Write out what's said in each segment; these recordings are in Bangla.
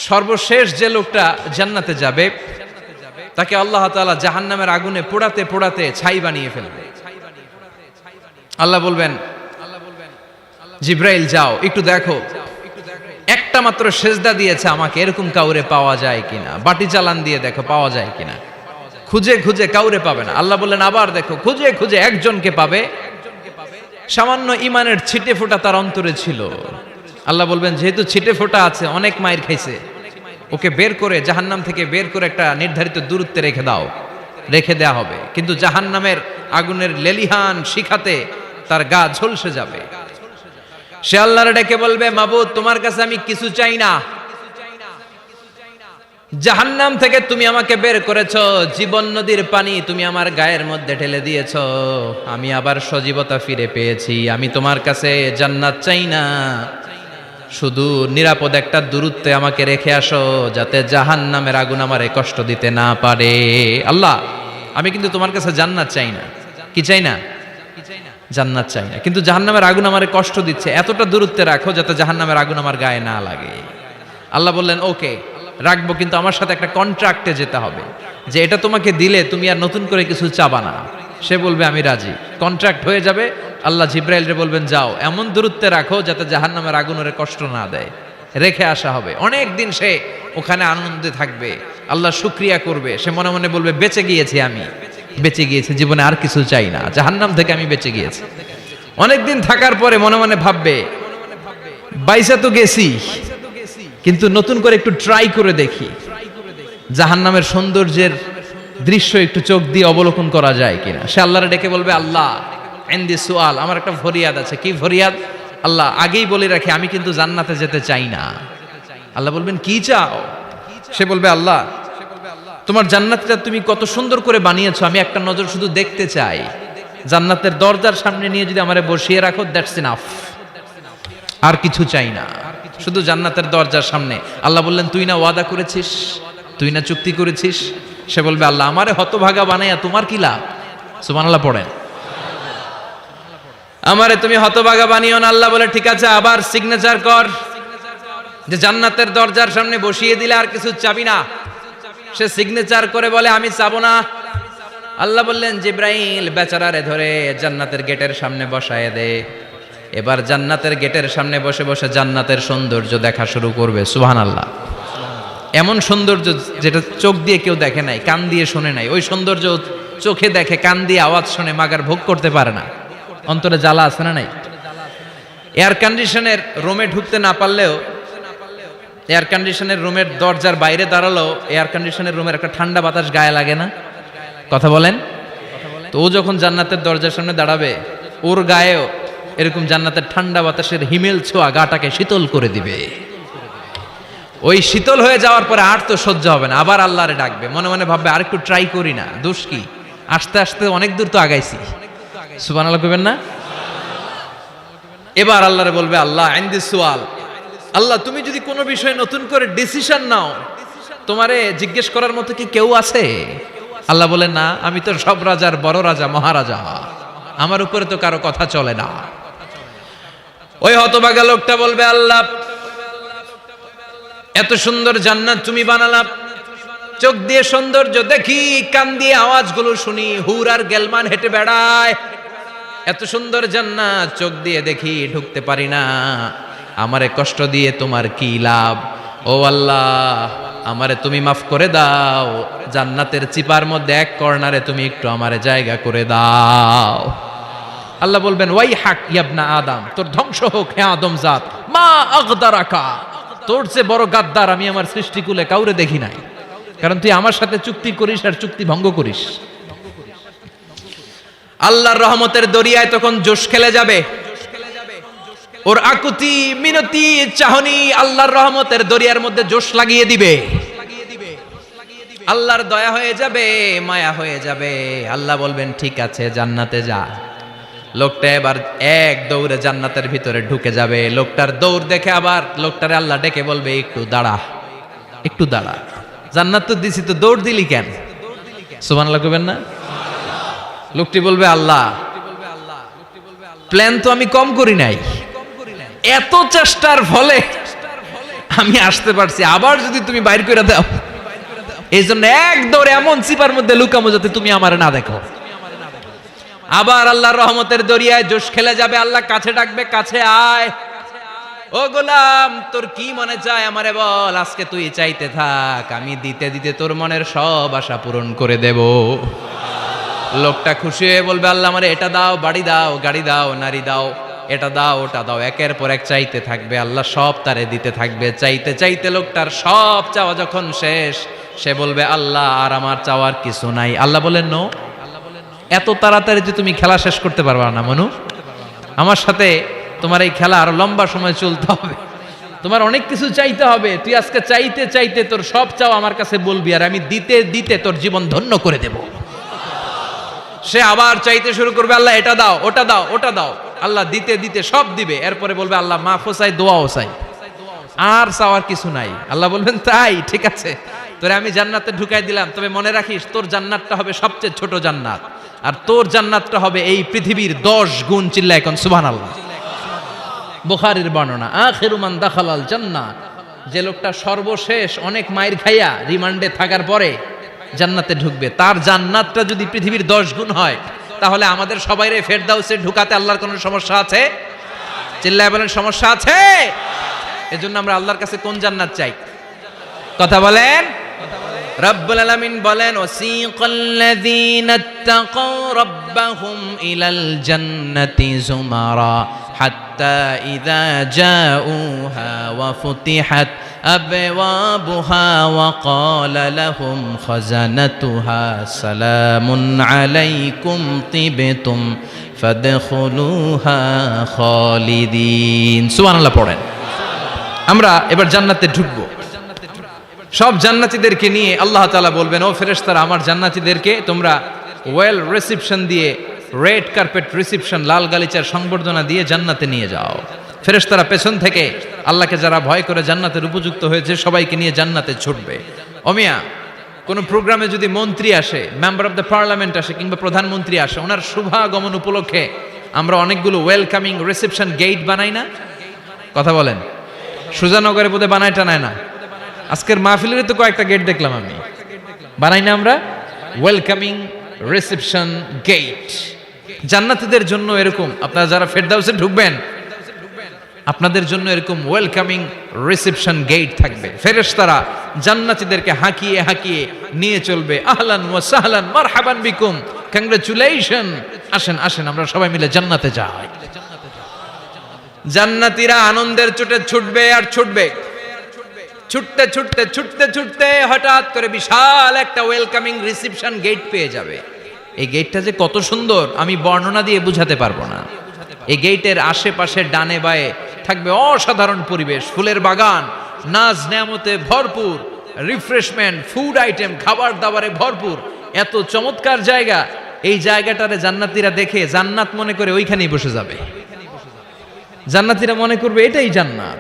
সর্বশেষ যে লোকটা জান্নাতে যাবে তাকে আল্লাহ তাআলা জাহান্নামের আগুনে পোড়াতে পোড়াতে ছাই বানিয়ে ফেলবে। আল্লাহ বলবেন, জিব্রাইল যাও একটু দেখো, একটা মাত্র সেজদা দিয়েছে আমাকে, এরকম কাউরে পাওয়া যায় কিনা। বাটি চালান দিয়ে দেখো পাওয়া যায় কিনা। খুঁজে খুঁজে কাউরে পাবে না। আল্লাহ বললেন আবার দেখো, খুঁজে খুঁজে একজনকে পাবে, সামান্য ইমানের ছিটে ফোঁটা তার অন্তরে ছিল। আল্লাহ বলবেন যেহেতু ছিটে ফোঁটা আছে, অনেক মায়ের খাইছে, ওকে বের করে জাহান্নাম থেকে বের করে একটা নির্ধারিত দূরত্বে রেখে দাও। রেখে দেয়া হবে, কিন্তু জাহান্নামের আগুনের লেলিহান শিখাতে তার গা ঝলসে যাবে। সে আল্লাহর ডেকে বলবে, মাবুদ তোমার কাছে আমি কিছু চাই না, জাহান্নাম থেকে তুমি আমাকে বের করেছো, জীবন নদীর পানি তুমি আমার গায়ের মধ্যে ঢেলে দিয়েছো, আমি আবার সজীবতা ফিরে পেয়েছি। আমি তোমার কাছে জান্নাত চাই না, শুধু নিরাপদ একটা দূরত্বে আমাকে রেখে আসো, যাতে জাহান্নামের আগুন আমারে কষ্ট দিতে না পারে। আল্লাহ আমি কিন্তু তোমার কাছে জান্নাত চাই না। কি চাই না? জান্নাত চাই না, কিন্তু জাহান্নামের আগুন আমারে কষ্ট দিচ্ছে, এতটা দূরত্বে রাখো যাতে জাহান্নামের আগুন আমার গায়ে না লাগে। আল্লাহ বললেন ওকে রাখবো, কিন্তু আমার সাথে একটা কন্ট্রাক্টে যেতে হবে, যে এটা তোমাকে দিলে তুমি আর নতুন করে কিছু চাবা না। সে বলবে আমি রাজি, কন্ট্রাক্ট হয়ে যাবে। আল্লাহ জিব্রাইলরে বলবেন যাও এমন দূরত্বে রাখো যাতে জাহান্নামের আগুন ওরে কষ্ট না দেয়। রেখে আসা হবে, অনেক দিন সে ওখানে আনন্দে থাকবে, আল্লাহ শুকরিয়া করবে। সে মনে মনে বলবে বেঁচে গিয়েছি, আমি বেঁচে গিয়েছি, জীবনে আর কিছু চাই না, জাহান্নাম থেকে আমি বেঁচে গিয়েছি। অনেকদিন থাকার পরে মনে মনে ভাববে বাইসা তো গেছি, কিন্তু নতুন করে একটু ট্রাই করে দেখি, জাহান্নামের সৌন্দর্যের দৃশ্য একটু চোখ দিয়ে অবলোকন করা যায় কিনা। সে আল্লাহরে ডেকে বলবে আল্লাহ ইনদি সুআল, আমার একটা ফরিয়াদ আছে। কি ফরিয়াদ? আল্লাহ আগেই বলে রাখি আমি কিন্তু জান্নাতে যেতে চাই না। আল্লাহ বলবেন কি চাও? সে বলবে আল্লাহ তোমার জান্নাতটা তুমি কত সুন্দর করে বানিয়েছো, আমি একটা নজর শুধু দেখতে চাই। জান্নাতের দরজার সামনে নিয়ে যদি আমারে বসিয়ে রাখো, দ্যাটস ইনাফ, আর কিছু চাই না, শুধু জান্নাতের দরজার সামনে। আল্লাহ বললেন তুই না ওয়াদা করেছিস, তুই না চুক্তি করেছিস। সে বলবে আল্লাহ আমারে হতভাগা বানাইয়া তোমার কি লাভ? সুবহানাল্লাহ পড়েন। আমারে তুমি হতভাগা বানিও না। আল্লাহ বলে ঠিক আছে, আবার সিগনেচার কর যে জান্নাতের দরজার সামনে বসিয়ে দিলে আর কিছু চাবি না। সে সিগনেচার করে বলে আমি চাবো না। আল্লাহ বললেন জিব্রাইল বেচারারে ধরে জান্নাতের গেটের সামনে বসায় দে। এবার জান্নাতের গেটের সামনে বসে বসে জান্নাতের সৌন্দর্য দেখা শুরু করবে। সুবহানাল্লাহ। এমন সৌন্দর্য যেটা চোখ দিয়ে কেউ দেখে নাই, কান দিয়ে শোনে নাই, ওই সৌন্দর্য চোখে দেখে, কান দিয়ে আওয়াজ শুনে মাগার ভোগ করতে পারে না। অন্তরে জ্বালা আছে না নাই? এয়ার কন্ডিশনের রুমে ঢুকতে না পারলেও, এয়ার কন্ডিশনের রুমের দরজার বাইরে দাঁড়ালো, এয়ার কন্ডিশনের রুমের একটা ঠান্ডা বাতাস গায়ে লাগে না? কথা বলেন তো। ও যখন জান্নাতের দরজার সামনে দাঁড়াবে, ওর গায়েও এরকম জান্নাতের ঠান্ডা বাতাসের হিমেল ছোঁয়া গাটাকে শীতল করে দিবে। ওই শীতল হয়ে যাওয়ার পরে আর তো সহ্য হবে না, আবার আল্লাহরে ডাকবে, মনে মনে ভাববে আর একটু ট্রাই করি না, দোষ কি, আস্তে আস্তে অনেক দূর তো আগাইছি। সুবহানাল্লাহ কইবেন না? এবার আল্লাহরে বলবে আল্লাহ ইনদি সুআল, আল্লাহ তুমি যদি কোনো বিষয়ে নতুন করে ডিসিশন নাও, তোমারে জিজ্ঞেস করার মতো কি কেউ আছে? আল্লাহ বলে না, আমি তো সব রাজার বড় রাজা, মহারাজা, আমার উপরে তো কারো কথা চলে না। ওই হতভাগা লোকটা বলবে আল্লাহ এত সুন্দর জান্নাত তুমি বানালা, চোখ দিয়ে সৌন্দর্য দেখি, কান দিয়ে আওয়াজগুলো শুনি, হুর আর গেলমান হেঁটে বেড়ায়, এত সুন্দর জান্নাত চোখ দিয়ে দেখি, ঢুকতে পারি না, আমারে কষ্ট দিয়ে তোমার কি লাভ? ও আল্লাহ আমারে তুমি মাফ করে দাও, জান্নাতের চিপার মধ্যে এক কর্নারে তুমি একটু আমারে জায়গা করে দাও। আল্লাহ বলবেন ওয়াই হাক ইয়াবনা আদম, তোর ধ্বংস হোক হে আদম জাত, মা আগদারাকা, তোর চেয়ে বড় গাদ্দার আমি আমার সৃষ্টিকুলে কাউরে দেখি নাই, কারণ তুই আমার সাথে চুক্তি করিস আর চুক্তি ভঙ্গ করিস। আল্লাহর রহমতের দরিয়ায় তখন জোশ খেলে যাবে, ওর আকুতি মিনতি চাহনি আল্লাহর রহমতের দরিয়ার মধ্যে জোশ লাগিয়ে দিবে। আল্লাহর দয়া হয়ে যাবে, মায়া হয়ে যাবে। আল্লাহ বলবেন ঠিক আছে জান্নাতে যা। লোকটা এবার এক দৌড়ে জান্নাতের ভিতরে ঢুকে যাবে। লোকটার দৌড় দেখে আবার লোকটারে আল্লাহ ডেকে বলবে একটু দাঁড়া, একটু দাঁড়া, জান্নাত তো দিছি, তো দৌড় দিলি কেন? সুবহানাল্লাহ কইবেন না? লোকটি বলবে আল্লাহ প্ল্যান তো আমি কম করি নাই, এত চেষ্টার ফলে আমি আসতে পারছি, আবার যদি তুমি বাইর করে দাও, এই জন্য এক দৌড়ে এমন চিপার মধ্যে লুকামো যাতে তুমি আমার না দেখো। আবার আল্লাহর রহমতের দরিয়ায় জোশ খেলে যাবে, আল্লাহ কাছে ডাকবে, কাছে আয়, ও গোলাম তোর কি মনে চায় আমারে বল, আজকে তুই চাইতে থাক, আমি দিতে দিতে তোর মনের সব আশা পূরণ করে দেব। লোকটা খুশি হয়ে বলবে, আল্লাহ আমারে এটা দাও, বাড়ি দাও, গাড়ি দাও, নারী দাও, এটা দাও, ওটা দাও, একের পর এক চাইতে থাকবে, আল্লাহ সব তারে দিতে থাকবে। চাইতে চাইতে লোকটার সব চাওয়া যখন শেষ, সে বলবে, আল্লাহ আর আমার চাওয়ার কিছু নাই। আল্লাহ বলেন, নো, এত তাড়াতাড়ি যে তুমি খেলা শেষ করতে পারবা না মনু, আমার সাথে তোমার এই খেলা আরো লম্বা সময় চলতে হবে, তোমার অনেক কিছু চাইতে হবে। তুই আজকে চাইতে চাইতে তোর সব চাও আমার কাছে বলবি, আর আমি দিতে দিতে তোর জীবন ধন্য করে দেব। সে আবার চাইতে শুরু করবে, আল্লাহ এটা দাও, ওটা দাও, ওটা দাও, আল্লাহ দিতে দিতে সব দিবে। এরপরে বলবে, আল্লাহ মাফও চাই, দোয়াও চাই, আর চাওয়ার কিছু নাই। আল্লাহ বলবেন, তাই ঠিক আছে, তোরে আমি জান্নাতে ঢুকাই দিলাম, তবে মনে রাখিস তোর জান্নাতটা হবে সবচেয়ে ছোট জান্নাত, আর তোর জান্নাতটা হবে এই পৃথিবীর 10 গুণ। চিল্লায় এখন সুবহানাল্লাহ। বুখারীর বর্ণনা, আখিরু মান দাখালাল জান্নাহ, যে লোকটা সর্বশেষ অনেক মাইর খাইয়া রিমান্ডে থাকার পরে জান্নাতে ঢুকবে, তার জান্নাতটা যদি পৃথিবীর 10 গুণ হয়, তাহলে আমাদের সবাইরে ফেরদাউসে ঢুকাতে আল্লাহর কোনো সমস্যা আছে? চিল্লায় বলেন, সমস্যা আছে? এজন্য আমরা আল্লাহর কাছে কোন জান্নাত চাই? কথা বলেন। রব্বুল আলামিন বলেন, ওয়াসিকাল্লাযীনা ইত্তাকাউ রাব্বাহুম ইলাল জান্নাতি যুমারা হাত্তা ইযা জাউহা ওয়া ফুতিহাত আবওয়াবুহা ওয়া ক্বালা লাহুম খাজানাতুহা সালামুন আলাইকুম তিবতুম ফাদখুলুহা খালিদিন। সুবহানাল্লাহ পড়েন। আমরা এবার জান্নাতে ঢুকবো। সব জান্নাতীদেরকে নিয়ে আল্লাহ তাআলা বলবেন, ও ফেরেশতারা, আমার জান্নাতীদেরকে তোমরা ওয়েল রিসেপশন দিয়ে, রেড কার্পেট রিসেপশন, লাল গালিচার সংবর্ধনা দিয়ে জান্নাতে নিয়ে যাও। ফেরেশতারা পেছন থেকে আল্লাহকে যারা ভয় করে জান্নাতের উপযুক্ত হয়েছে সবাইকে নিয়ে জান্নাতে ছুটবে। অমিয়া, কোন প্রোগ্রামে যদি মন্ত্রী আসে, মেম্বার অফ দ্য পার্লামেন্ট আসে, কিংবা প্রধানমন্ত্রী আসে, ওনার শুভাগমন উপলক্ষে আমরা অনেকগুলো ওয়েলকামিং রিসেপশন গেট বানাই না? কথা বলেন। সুজানগরে বোধহয় বানায় টানায় না? আজকের মাহফিলের তো কয়েকটা গেট দেখলাম আমি, বানাই না আমরা? Welcoming reception gate. জান্নাতীদের জন্য এরকম, আপনারা যারা ফেরদাউসে ঢুকবেন আপনাদের জন্য এরকম ওয়েলকামিং রিসেপশন গেট থাকবে। ফেরেশতারা জান্নাতীদেরকে হাঁকিয়ে হাঁকিয়ে নিয়ে চলবে, আহলান ওয়া সাহলান মারহাবান বিকুম, কংগ্রাচুলেশন, আসেন আসেন আমরা সবাই মিলে জান্নাতে যাই। জান্নাতীরা আনন্দের চোটে ছুটবে আর ছুটবে, ছুটতে ছুটতে ছুটতে ছুটতে হঠাৎ করে বিশাল একটা ওয়েলকামিং রিসেপশন গেট পেয়ে যাবে। এই গেটটা যে কত সুন্দর আমি বর্ণনা দিয়ে বুঝাতে পারবো না। এই গেটের আশেপাশে ডানে বায়ে থাকবে অসাধারণ পরিবেশ, ফুলের বাগান, নাজ নেয়ামতে ভরপুর, রিফ্রেশমেন্ট, ফুড আইটেম, খাবার দাবারে ভরপুর, এত চমৎকার জায়গা। এই জায়গাটারে জান্নাতীরা দেখে জান্নাত মনে করে ওইখানেই বসে যাবে। জান্নাতীরা মনে করবে এটাই জান্নাত,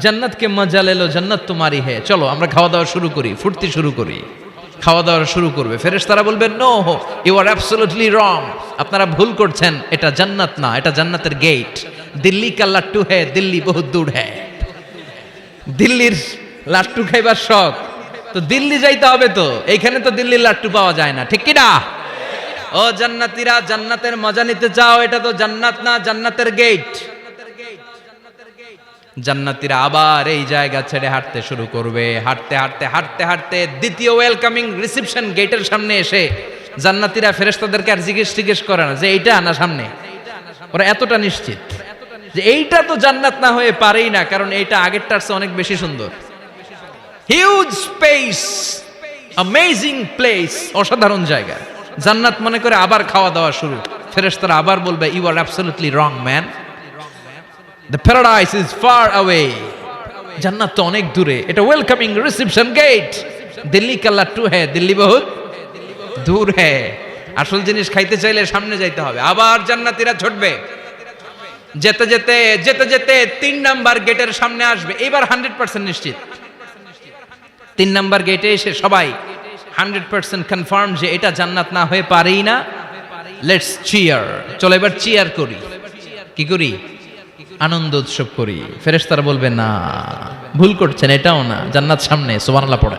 জান্নাতকে মজা লেলো, জান্নাত তোমারই হে, চলো আমরা খাওয়া দাওয়া শুরু করি, ফুর্তি শুরু করি। খাওয়া দাওয়া শুরু করবে। ফেরেশতারা বলবেন, no, you are absolutely wrong, আপনারা ভুল করছেন, এটা জান্নাত না, এটা জান্নাতের গেট। দিল্লি কা লাট্টু হে, দিল্লি বহুত দূর হে। দিল্লির লাট্টু খাইবার শখ, তো দিল্লি যাইতে হবে, তো এইখানে তো দিল্লির লাট্টু পাওয়া যায় না, ঠিক কি না? ও জান্নাতীরা, জান্নাতের মজা নিতে চাও, এটা তো জান্নাত না, জান্নাতের গেট। জান্নাতীরা আবার এই জায়গা ছেড়ে হাঁটতে শুরু করবে। হাঁটতে হাঁটতে হাঁটতে হাঁটতে দ্বিতীয় ওয়েলকামিং রিসেপশন গেটের সামনে এসে জান্নাতীরা ফেরেশতাদেরকে আর জিজ্ঞেস করে না যে এইটা না সামনে, ওরা এতটা নিশ্চিত যে এইটা তো জান্নাত না হয়ে পারেই না, কারণ এইটা আগেরটার চেয়ে অনেক বেশি সুন্দর। হিউজ স্পেস, অ্যামেজিং প্লেস, অসাধারণ জায়গা। জান্নাত মনে করে আবার খাওয়া দাওয়া শুরু। ফেরেশতারা আবার বলবে, you are absolutely wrong man, the paradise is far away, জান্নাত তো অনেক দূরে, এটা ওয়েলকামিং রিসেপশন গেট। দিল্লি কা লাট্টু হে, দিল্লি বহুত দূর হে। আসল জিনিস খাইতে চাইলে সামনে যাইতে হবে। আবার জান্নাতীরা ছুটবে, যেতে যেতে যেতে যেতে 3 নাম্বার গেটের সামনে আসবে। এবার 100% নিশ্চিত 3 নাম্বার গেটে এসে সবাই 100% কনফার্ম যে এটা জান্নাত না হয়ে পারেই না। লেটস চিয়ার, চলো এবার চিয়ার করি। কি করি? আনন্দ উৎসব করি, ফেরেশতারা বলবে না, ভুল করছেন, এটাও না, জান্নাত সামনে, সুবহানাল্লাহ পড়ে।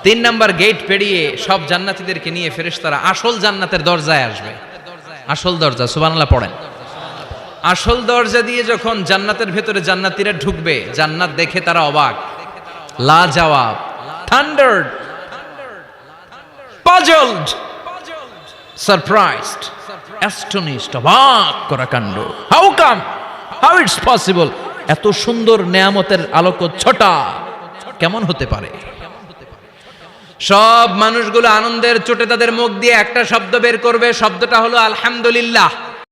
3 নাম্বার গেট পেরিয়ে সব জান্নাতীদেরকে নিয়ে ফেরেশতারা আসল জান্নাতের দরজায় আসবে। আসল দরজা, সুবহানাল্লাহ পড়েন। আসল দরজা দিয়ে যখন জান্নাতের ভেতরে জান্নাতীরা ঢুকবে, জান্নাত দেখে তারা অবাক, লাজবাব, থান্ডার্ড, পাজলড, সারপ্রাইজড, অ্যাস্টনিশড, অবাক করা কাণ্ড। How come, how it's possible, এত সুন্দর নেয়ামতের আলোকচ্ছটা কেমন হতে পারে? সব মানুষগুলো আনন্দের চোটে তাদের মুখ দিয়ে একটা শব্দ বের করবে, শব্দটা হলো আলহামদুলিল্লাহ।